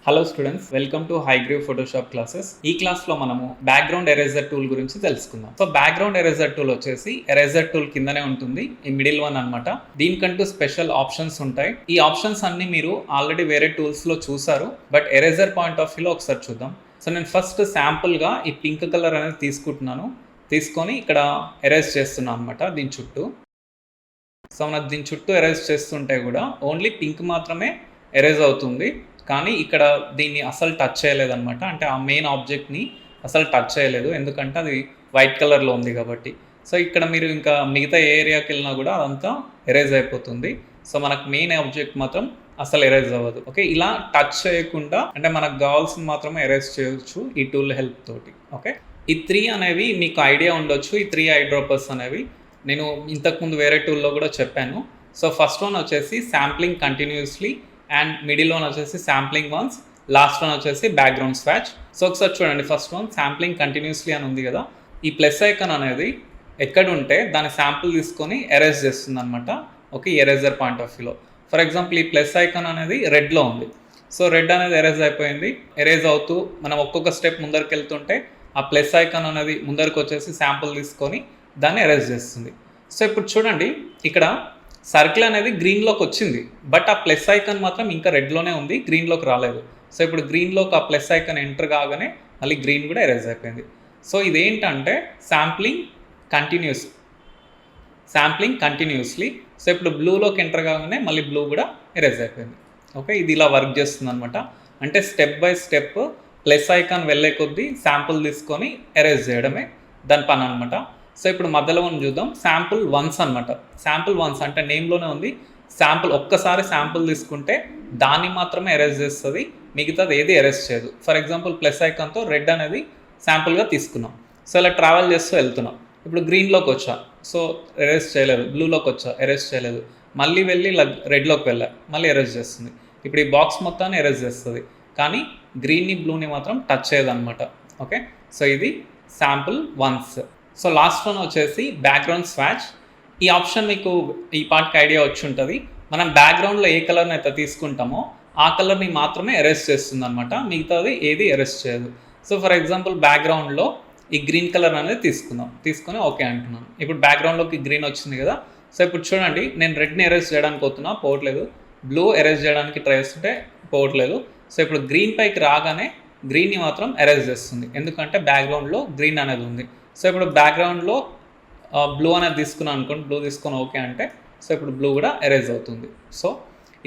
Hello students, welcome to Hayagreev Photoshop classes. ఈ క్లాస్లో మనము బ్యాక్గ్రౌండ్ ఎరేజర్ టూల్ గురించి తెలుసుకుందాం. సో బ్యాక్గ్రౌండ్ ఎరేజర్ టూల్ వచ్చేసి ఎరేజర్ టూల్ కిందనే ఉంటుంది, ఈ మిడిల్ వన్ అనమాట. దీనికంటూ స్పెషల్ ఆప్షన్స్ ఉంటాయి. ఈ ఆప్షన్స్ అన్ని మీరు ఆల్రెడీ వేరే టూల్స్లో చూసారు, బట్ ఎరేజర్ పాయింట్ ఆఫ్ వ్యూలో ఒకసారి చూద్దాం. సో నేను ఫస్ట్ శాంపుల్గా ఈ పింక్ కలర్ అనేది తీసుకుంటున్నాను, తీసుకొని ఇక్కడ ఎరేజ్ చేస్తున్నాను అనమాట దీని చుట్టూ. సో మనకు దీని చుట్టూ ఎరేజ్ చేస్తుంటే కూడా ఓన్లీ పింక్ మాత్రమే ఎరేజ్ అవుతుంది, కానీ ఇక్కడ దీన్ని అసలు టచ్ చేయలేదన్నమాట. అంటే ఆ మెయిన్ ఆబ్జెక్ట్ని అసలు టచ్ చేయలేదు, ఎందుకంటే అది వైట్ కలర్లో ఉంది కాబట్టి. సో ఇక్కడ మీరు ఇంకా మిగతా ఏ ఏరియాకి వెళ్ళినా కూడా అదంతా ఎరేజ్ అయిపోతుంది. సో మనకు మెయిన్ ఆబ్జెక్ట్ మాత్రం అసలు ఎరేజ్ అవ్వదు. ఓకే, ఇలా టచ్ చేయకుండా అంటే మనకు కావాల్సింది మాత్రమే ఎరేజ్ చేయవచ్చు ఈ టూల్ హెల్ప్ తోటి. ఓకే, ఈ 3 అనేవి మీకు ఐడియా ఉండొచ్చు. ఈ 3 ఐ డ్రాపర్స్ అనేవి నేను ఇంతకుముందు వేరే టూల్లో కూడా చెప్పాను. సో ఫస్ట్ వన్ వచ్చేసి sampling continuously, and middle one వచ్చేసి శాంప్లింగ్ వన్స్, లాస్ట్ వన్ వచ్చేసి బ్యాక్గ్రౌండ్ స్వాచ్. సో ఒకసారి చూడండి, ఫస్ట్ వన్ శాంప్లింగ్ కంటిన్యూస్లీ అని ఉంది కదా. ఈ ప్లస్ ఐకాన్ అనేది ఎక్కడ ఉంటే దాని శాంపుల్ తీసుకొని ఎరేజ్ చేస్తుంది అనమాట. ఓకే, ఎరేజర్ పాయింట్ ఆఫ్ వ్యూలో ఫర్ ఎగ్జాంపుల్ ఈ ప్లస్ ఐకాన్ అనేది రెడ్లో ఉంది. సో రెడ్ అనేది ఎరేజ్ అయిపోయింది. ఎరేజ్ అవుతూ మనం ఒక్కొక్క స్టెప్ ముందరికి వెళ్తుంటే ఆ ప్లస్ ఐకాన్ అనేది ముందరికి వచ్చేసి శాంపుల్ తీసుకొని దాన్ని ఎరేజ్ చేస్తుంది. సో ఇప్పుడు చూడండి, ఇక్కడ సర్కిల్ అనేది గ్రీన్లోకి వచ్చింది, బట్ ఆ ప్లస్ ఐకాన్ మాత్రం ఇంకా రెడ్లోనే ఉంది, గ్రీన్లోకి రాలేదు. సో ఇప్పుడు గ్రీన్లోకి ఆ ప్లస్ ఐకాన్ ఎంటర్ కాగానే మళ్ళీ గ్రీన్ కూడా ఎరేజ్ అయిపోయింది. సో ఇదేంటంటే శాంప్లింగ్ కంటిన్యూస్లీ. సో ఇప్పుడు బ్లూలోకి ఎంటర్ కాగానే మళ్ళీ బ్లూ కూడా ఎరేజ్ అయిపోయింది. ఓకే, ఇది ఇలా వర్క్ చేస్తుంది అనమాట. అంటే step by step plus icon వెళ్ళే కొద్దీ శాంపుల్ తీసుకొని ఎరేజ్ చేయడమే దాని పని అనమాట. సో ఇప్పుడు మధ్యలో మనం చూద్దాం, శాంపుల్ వన్స్ అనమాట. శాంపుల్ వన్స్ అంటే నేమ్లోనే ఉంది. శాంపుల్ ఒక్కసారి శాంపుల్ తీసుకుంటే దాన్ని మాత్రమే ఎరేజ్ చేస్తుంది, మిగతాది ఏది ఎరేజ్ చేయదు. ఫర్ ఎగ్జాంపుల్ ప్లస్ ఐకాన్తో రెడ్ అనేది శాంపుల్గా తీసుకున్నాం. సో ఇలా ట్రావెల్ చేస్తూ వెళ్తున్నాం. ఇప్పుడు గ్రీన్లోకి వచ్చా, సో ఎరేజ్ చేయలేదు. బ్లూలోకి వచ్చా, ఎరేజ్ చేయలేదు. మళ్ళీ వెళ్ళి ఇలా రెడ్లోకి వెళ్ళా, మళ్ళీ ఎరేజ్ చేస్తుంది. ఇప్పుడు ఈ బాక్స్ మొత్తాన్ని ఎరేజ్ చేస్తుంది, కానీ గ్రీన్ని బ్లూని మాత్రం టచ్ చేయదన్నమాట. ఓకే, సో ఇది sample once. So last one వచ్చేసి బ్యాక్గ్రౌండ్ స్వాచ్. ఈ ఆప్షన్ మీకు ఈ పార్ట్కి ఐడియా వచ్చి ఉంటుంది. మనం బ్యాక్గ్రౌండ్లో ఏ కలర్ని అయితే తీసుకుంటామో ఆ కలర్ని మాత్రమే ఎరేజ్ చేస్తుంది అనమాట, మిగతాది ఏది ఎరేజ్ చేయదు. సో ఫర్ ఎగ్జాంపుల్ బ్యాక్గ్రౌండ్లో ఈ గ్రీన్ కలర్ అనేది తీసుకొని ఓకే అంటున్నాను. ఇప్పుడు బ్యాక్గ్రౌండ్లోకి గ్రీన్ వచ్చింది కదా. సో ఇప్పుడు చూడండి, నేను రెడ్ని ఎరేజ్ చేయడానికి పోవట్లేదు, బ్లూ ఎరేజ్ చేయడానికి ట్రై చేస్తుంటే పోవట్లేదు. సో ఇప్పుడు గ్రీన్ పైకి రాగానే గ్రీన్ని మాత్రం ఎరేజ్ చేస్తుంది, ఎందుకంటే బ్యాక్గ్రౌండ్లో గ్రీన్ అనేది ఉంది. సో ఇప్పుడు బ్యాక్గ్రౌండ్లో బ్లూ అనేది తీసుకున్నాను అనుకోండి, బ్లూ తీసుకొని ఓకే అంటే సో ఇప్పుడు బ్లూ కూడా ఎరేజ్ అవుతుంది. సో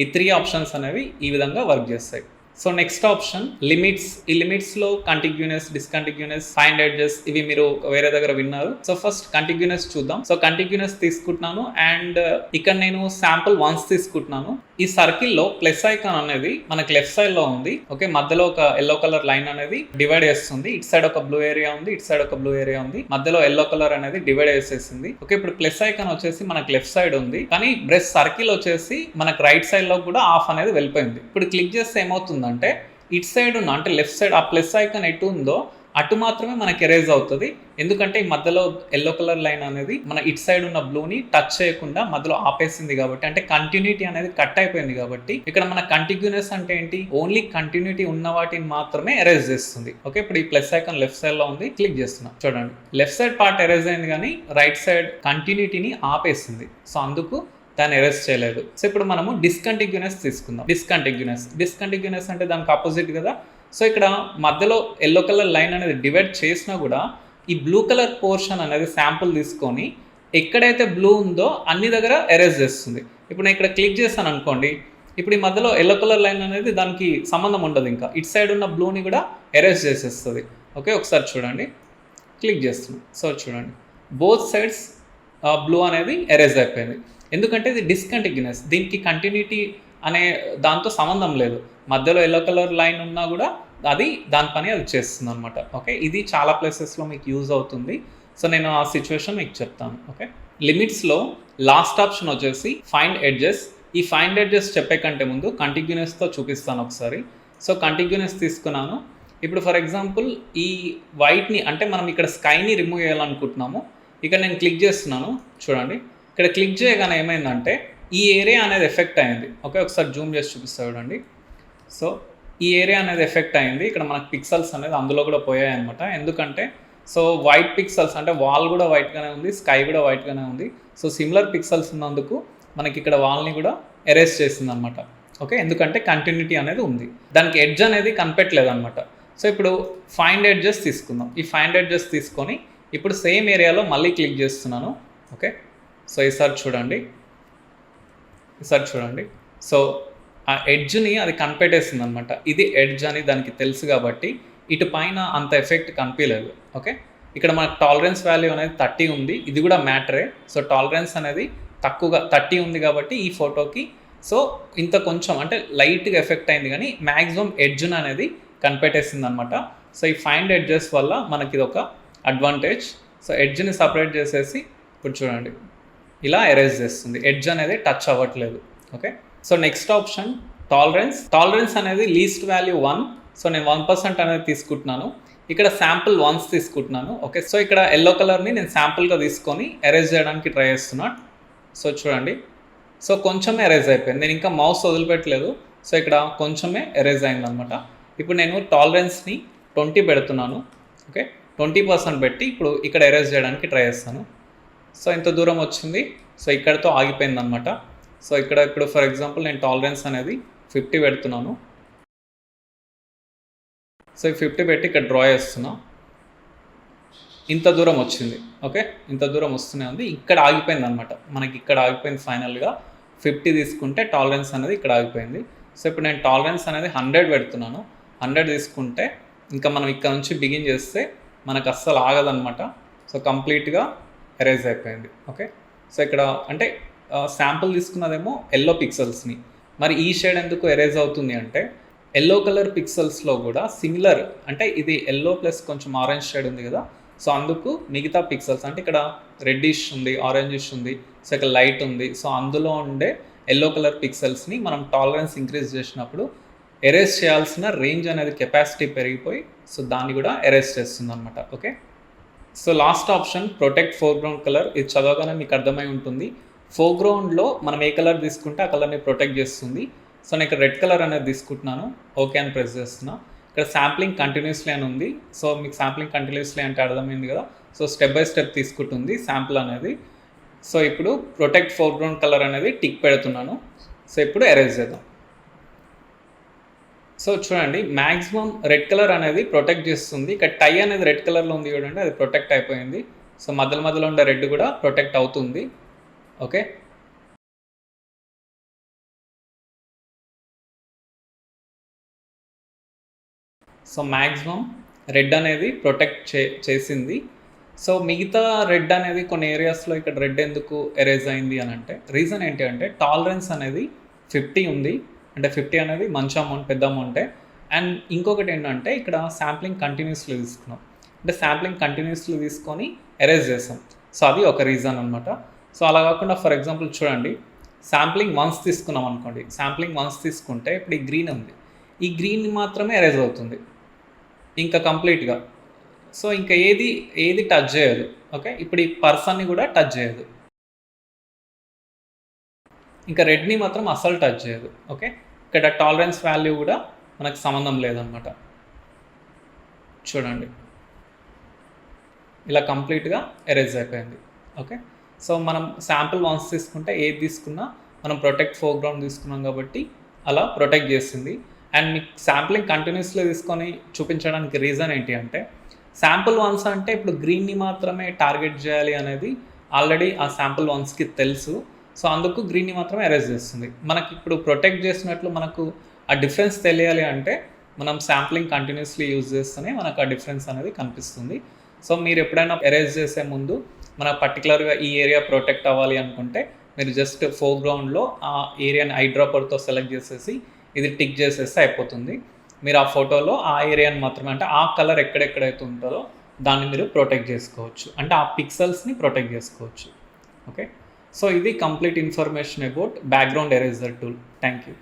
ఈ 3 ఆప్షన్స్ అనేవి ఈ విధంగా వర్క్ చేస్తాయి. So next option limits. ఈ లిమిట్స్లో కంటిగ్యూనస్, డిస్కంటిగ్యూనస్, ఫైండ్ ఎడ్జెస్ ఇవి మీరు వేరే దగ్గర విన్నారు. సో ఫస్ట్ కంటిగ్యూనస్ చూద్దాం. సో కంటిగ్యూనస్ తీసుకుంటున్నాను, అండ్ ఇక్కడ నేను శాంపుల్ వన్స్ తీసుకుంటున్నాను. ఈ సర్కిల్లో ప్లస్ ఐకాన్ అనేది మనకి లెఫ్ట్ సైడ్లో ఉంది. ఓకే, మధ్యలో ఒక ఎల్లో కలర్ లైన్ అనేది డివైడ్ చేస్తుంది. ఇటు సైడ్ ఒక బ్లూ ఏరియా ఉంది, ఇటు సైడ్ ఒక బ్లూ ఏరియా ఉంది, మధ్యలో ఎల్లో కలర్ అనేది డివైడ్ చేసేసింది. ఓకే, ఇప్పుడు ప్లస్ ఐకాన్ వచ్చేసి మనకి లెఫ్ట్ సైడ్ ఉంది, కానీ బ్రష్ సర్కిల్ వచ్చేసి మనకి రైట్ సైడ్ లో కూడా ఆఫ్ అనేది వెళ్ళిపోయింది. ఇప్పుడు క్లిక్ చేస్తే ఏమవుతుందంటే ఇటు సైడ్ ఉన్న అంటే లెఫ్ట్ సైడ్ ఆ ప్లస్ ఐకాన్ ఎటు ఉందో అటు మాత్రమే మనకి ఎరేజ్ అవుతుంది, ఎందుకంటే ఈ మధ్యలో ఎల్లో కలర్ లైన్ అనేది మన ఇటు సైడ్ ఉన్న బ్లూని టచ్ చేయకుండా మధ్యలో ఆపేసింది కాబట్టి, అంటే కంటిన్యూటీ అనేది కట్ అయిపోయింది కాబట్టి. ఇక్కడ మన కంటిగ్యూనస్ అంటే ఏంటి, ఓన్లీ కంటిన్యూటీ ఉన్న వాటిని మాత్రమే ఎరేజ్ చేస్తుంది. ఓకే, ఇప్పుడు ఈ ప్లస్ ఐకాన్ లెఫ్ట్ సైడ్ లో ఉంది, క్లిక్ చేస్తున్నాం. చూడండి, లెఫ్ట్ సైడ్ పార్ట్ ఎరేజ్ అయింది, కానీ రైట్ సైడ్ కంటిన్యూటీని ఆపేసింది. సో అందుకు దాన్ని ఎరేజ్ చేయలేదు. సో ఇప్పుడు మనము డిస్కంటిగ్యూనస్ తీసుకుందాం. డిస్కంటిగ్యూనస్ అంటే దానికి ఆపోజిట్ కదా. సో ఇక్కడ మధ్యలో ఎల్లో కలర్ లైన్ అనేది డివైడ్ చేసినా కూడా ఈ బ్లూ కలర్ పోర్షన్ అనేది శాంపుల్ తీసుకొని ఎక్కడైతే బ్లూ ఉందో అన్ని దగ్గర ఎరేజ్ చేస్తుంది. ఇప్పుడు నేను ఇక్కడ క్లిక్ చేశాను అనుకోండి, ఇప్పుడు ఈ మధ్యలో ఎల్లో కలర్ లైన్ అనేది దానికి సంబంధం ఉండదు, ఇంకా ఇటు సైడ్ ఉన్న బ్లూని కూడా ఎరేజ్ చేసేస్తుంది. ఓకే, ఒకసారి చూడండి, క్లిక్ చేస్తున్నాం. సో చూడండి, బోత్ సైడ్స్ బ్లూ అనేది ఎరేజ్ అయిపోయింది, ఎందుకంటే ఇది డిస్కంటిగ్యూనస్. దీనికి కంటిన్యూటీ అనే దాంతో సంబంధం లేదు. మధ్యలో ఎల్లో కలర్ లైన్ ఉన్నా కూడా అది దాని పని అది చేస్తుంది అనమాట. ఓకే, ఇది చాలా ప్లేసెస్లో మీకు యూజ్ అవుతుంది. సో నేను ఆ సిచ్యువేషన్ మీకు చెప్తాను. ఓకే, లిమిట్స్లో లాస్ట్ ఆప్షన్ వచ్చేసి ఫైండ్ ఎడ్జెస్. ఈ ఫైండ్ ఎడ్జెస్ చెప్పే కంటే ముందు కంటిగ్యూనస్తో చూపిస్తాను ఒకసారి. సో కంటిగ్యూనస్ తీసుకున్నాను. ఇప్పుడు ఫర్ ఎగ్జాంపుల్ ఈ వైట్ని అంటే మనం ఇక్కడ స్కైని రిమూవ్ చేయాలనుకుంటున్నాము. ఇక్కడ నేను క్లిక్ చేస్తున్నాను. చూడండి, ఇక్కడ క్లిక్ చేయగానే ఏమైందంటే ఈ ఏరియా అనేది ఎఫెక్ట్ అయింది. ఓకే, ఒకసారి జూమ్ చేసి చూపిస్తా చూడండి. సో ఈ ఏరియా అనేది ఎఫెక్ట్ అయింది. ఇక్కడ మనకు పిక్సెల్స్ అనేది అందులో కూడా పోయాయి అనమాట. ఎందుకంటే సో వైట్ పిక్సెల్స్ అంటే వాల్ కూడా వైట్గానే ఉంది, స్కై కూడా వైట్గానే ఉంది. సో సిమిలర్ పిక్సెల్స్ ఉన్నందుకు మనకి ఇక్కడ వాల్ని కూడా ఎరేజ్ చేసింది అనమాట. ఓకే, ఎందుకంటే కంటిన్యూటీ అనేది ఉంది, దానికి ఎడ్జ్ అనేది కనిపెట్టలేదు అనమాట. సో ఇప్పుడు ఫైండ్ ఎడ్జెస్ తీసుకుందాం. ఈ ఫైండ్ ఎడ్జెస్ తీసుకొని ఇప్పుడు సేమ్ ఏరియాలో మళ్ళీ క్లిక్ చేస్తున్నాను. ఓకే, సో ఈసారి చూడండి, సో ఆ ఎడ్జ్ని అది కనిపెట్టేస్తుంది అనమాట. ఇది ఎడ్జ్ అని దానికి తెలుసు కాబట్టి ఇటు పైన అంత ఎఫెక్ట్ కనిపించలేదు. ఓకే, ఇక్కడ మనకు టాలరెన్స్ వాల్యూ అనేది 30 ఉంది, ఇది కూడా మ్యాటరే. సో టాలరెన్స్ అనేది తక్కువగా 30 ఉంది కాబట్టి ఈ ఫోటోకి సో ఇంత కొంచెం అంటే లైట్గా ఎఫెక్ట్ అయింది, కానీ మ్యాక్సిమం ఎడ్జ్ని అనేది కనిపెట్టేసింది అనమాట. సో ఈ ఫైండ్ ఎడ్జెస్ వల్ల మనకి ఇది ఒక అడ్వాంటేజ్. సో ఎడ్జ్ని సపరేట్ చేసేసి ఇప్పుడు చూడండి ఇలా ఎరేజ్ చేస్తుంది, ఎడ్జ్ అనేది టచ్ అవ్వట్లేదు. Okay, so next option tolerance అనేది లీస్ట్ వాల్యూ 1. సో నేను 1% అనేది తీసుకుంటున్నాను. ఇక్కడ శాంపుల్ వన్స్ తీసుకుంటున్నాను. ఓకే, సో ఇక్కడ ఎల్లో కలర్ని నేను శాంపుల్గా తీసుకొని ఎరేజ్ చేయడానికి ట్రై చేస్తున్నా. సో చూడండి, సో కొంచెమే ఎరేజ్ అయిపోయింది, నేను ఇంకా మౌస్ వదిలిపెట్టలేదు. సో ఇక్కడ కొంచెమే ఎరేజ్ అయింది అనమాట. ఇప్పుడు నేను టాలరెన్స్ని 20 పెడుతున్నాను. ఓకే, 20% పెట్టి ఇప్పుడు ఇక్కడ ఎరేజ్ చేయడానికి ట్రై చేస్తాను. సో ఇంత దూరం వచ్చింది, సో ఇక్కడతో ఆగిపోయింది అనమాట. సో ఇక్కడ ఇప్పుడు ఫర్ ఎగ్జాంపుల్ నేను టాలరెన్స్ అనేది 50 పెడుతున్నాను. సో 50 పెట్టి ఇక్కడ డ్రా చేస్తున్నా, ఇంత దూరం వచ్చింది. ఓకే, ఇంత దూరం వస్తూనే ఉంది, ఇక్కడ ఆగిపోయింది అనమాట. మనకి ఇక్కడ ఆగిపోయింది ఫైనల్గా. 50 తీసుకుంటే టాలరెన్స్ అనేది ఇక్కడ ఆగిపోయింది. సో ఇప్పుడు నేను టాలరెన్స్ అనేది 100 పెడుతున్నాను. 100 తీసుకుంటే ఇంకా మనం ఇక్కడ నుంచి బిగిన్ చేస్తే మనకు అస్సలు ఆగదనమాట. సో కంప్లీట్గా ఎరేజ్ అయిపోయింది. ఓకే, సో ఇక్కడ అంటే శాంపుల్ తీసుకున్నదేమో ఎల్లో పిక్సెల్స్ని, మరి ఈ షేడ్ ఎందుకు ఎరేజ్ అవుతుంది అంటే ఎల్లో కలర్ పిక్సెల్స్లో కూడా సిమిలర్ అంటే ఇది ఎల్లో ప్లస్ కొంచెం ఆరెంజ్ షేడ్ ఉంది కదా, సో అందుకు మిగతా పిక్సెల్స్ అంటే ఇక్కడ రెడ్డిష్ ఉంది, ఆరెంజిష్ ఉంది, సో ఇక్కడ లైట్ ఉంది. సో అందులో ఉండే ఎల్లో కలర్ పిక్సెల్స్ని మనం టాలరెన్స్ ఇంక్రీజ్ చేసినప్పుడు ఎరేజ్ చేయాల్సిన రేంజ్ అనేది కెపాసిటీ పెరిగిపోయి సో దాన్ని కూడా ఎరేజ్ చేస్తుంది అనమాట. Okay, so last option protect foreground colour. ఇది చదవగానే మీకు అర్థమై ఉంటుంది. ఫోర్గ్రౌండ్లో మనం ఏ కలర్ తీసుకుంటే ఆ కలర్ని ప్రొటెక్ట్ చేస్తుంది. సో నేను ఇక్కడ రెడ్ కలర్ అనేది తీసుకుంటున్నాను, ఓకే అని ప్రెస్ చేస్తున్నా. ఇక్కడ శాంప్లింగ్ కంటిన్యూస్లీ అని ఉంది. సో మీకు శాంప్లింగ్ కంటిన్యూస్లీ అంటే అర్థమైంది కదా. సో స్టెప్ బై స్టెప్ తీసుకుంటుంది శాంపుల్ అనేది. సో ఇప్పుడు ప్రొటెక్ట్ ఫోర్గ్రౌండ్ కలర్ అనేది టిక్ పెడుతున్నాను. సో ఇప్పుడు ఎరేజ్ చేద్దాం. సో చూడండి మ్యాక్సిమం రెడ్ కలర్ అనేది ప్రొటెక్ట్ చేస్తుంది. ఇక్కడ టై అనేది రెడ్ కలర్లో ఉంది చూడండి, అది ప్రొటెక్ట్ అయిపోయింది. సో మధ్యలో ఉండే రెడ్ కూడా ప్రొటెక్ట్ అవుతుంది. ఓకే, సో మ్యాక్సిమం రెడ్ అనేది ప్రొటెక్ట్ చేసింది. సో మిగతా రెడ్ అనేది కొన్ని ఏరియాస్లో ఇక్కడ రెడ్ ఎందుకు ఎరేజ్ అయింది అని అంటే రీజన్ ఏంటి అంటే టాలరెన్స్ అనేది 50 ఉంది. అంటే 50 అనేది మంచి అమౌంట్, పెద్ద అమౌంటే. అండ్ ఇంకొకటి ఏంటంటే ఇక్కడ శాంప్లింగ్ కంటిన్యూస్లీ తీసుకున్నాం, అంటే శాంప్లింగ్ కంటిన్యూస్లీ తీసుకొని ఎరేజ్ చేస్తాం. సో అది ఒక రీజన్ అనమాట. సో అలా కాకుండా ఫర్ ఎగ్జాంపుల్ చూడండి శాంప్లింగ్ వన్స్ తీసుకున్నాం అనుకోండి, శాంప్లింగ్ వన్స్ తీసుకుంటే ఇప్పుడు ఈ గ్రీన్ ఉంది, ఈ గ్రీన్ మాత్రమే ఎరేజ్ అవుతుంది ఇంకా కంప్లీట్గా. సో ఇంకా ఏది టచ్ చేయదు. ఓకే, ఇప్పుడు ఈ పర్సన్ని కూడా టచ్ చేయదు, ఇంకా రెడ్ని మాత్రం అస్సలు టచ్ చేయదు. ఓకే, ఇక్కడ టాలరెన్స్ వాల్యూ కూడా మనకు సంబంధం లేదనమాట. చూడండి ఇలా కంప్లీట్గా ఎరేజ్ అయిపోయింది. ఓకే, సో మనం శాంపుల్ వన్స్ తీసుకుంటే ఏది తీసుకున్నా మనం ప్రొటెక్ట్ ఫోర్గ్రౌండ్ తీసుకున్నాం కాబట్టి అలా ప్రొటెక్ట్ చేసింది. అండ్ మీకు శాంప్లింగ్ కంటిన్యూస్లో తీసుకొని చూపించడానికి రీజన్ ఏంటి అంటే శాంపుల్ వన్స్ అంటే ఇప్పుడు గ్రీన్ని మాత్రమే టార్గెట్ చేయాలి అనేది ఆల్రెడీ ఆ శాంపుల్ వన్స్కి తెలుసు. సో అందుకు గ్రీన్ని మాత్రమే ఎరేజ్ చేస్తుంది. మనకి ఇప్పుడు ప్రొటెక్ట్ చేసినట్లు మనకు ఆ డిఫరెన్స్ తెలియాలి అంటే మనం శాంప్లింగ్ కంటిన్యూస్లీ యూజ్ చేస్తేనే మనకు ఆ డిఫరెన్స్ అనేది కనిపిస్తుంది. సో మీరు ఎప్పుడైనా ఎరేజ్ చేసే ముందు మన పర్టికులర్గా ఈ ఏరియా ప్రొటెక్ట్ అవ్వాలి అనుకుంటే మీరు జస్ట్ ఫోర్గ్రౌండ్లో ఆ ఏరియాని ఐ డ్రాపర్తో సెలెక్ట్ చేసేసి ఇది టిక్ చేసేస్తే అయిపోతుంది. మీరు ఆ ఫోటోలో ఆ ఏరియాని మాత్రమే అంటే ఆ కలర్ ఎక్కడెక్కడైతే ఉంటుందో దాన్ని మీరు ప్రొటెక్ట్ చేసుకోవచ్చు, అంటే ఆ పిక్సెల్స్ని ప్రొటెక్ట్ చేసుకోవచ్చు. ఓకే, సో ఇది complete information about background eraser tool. Thank you.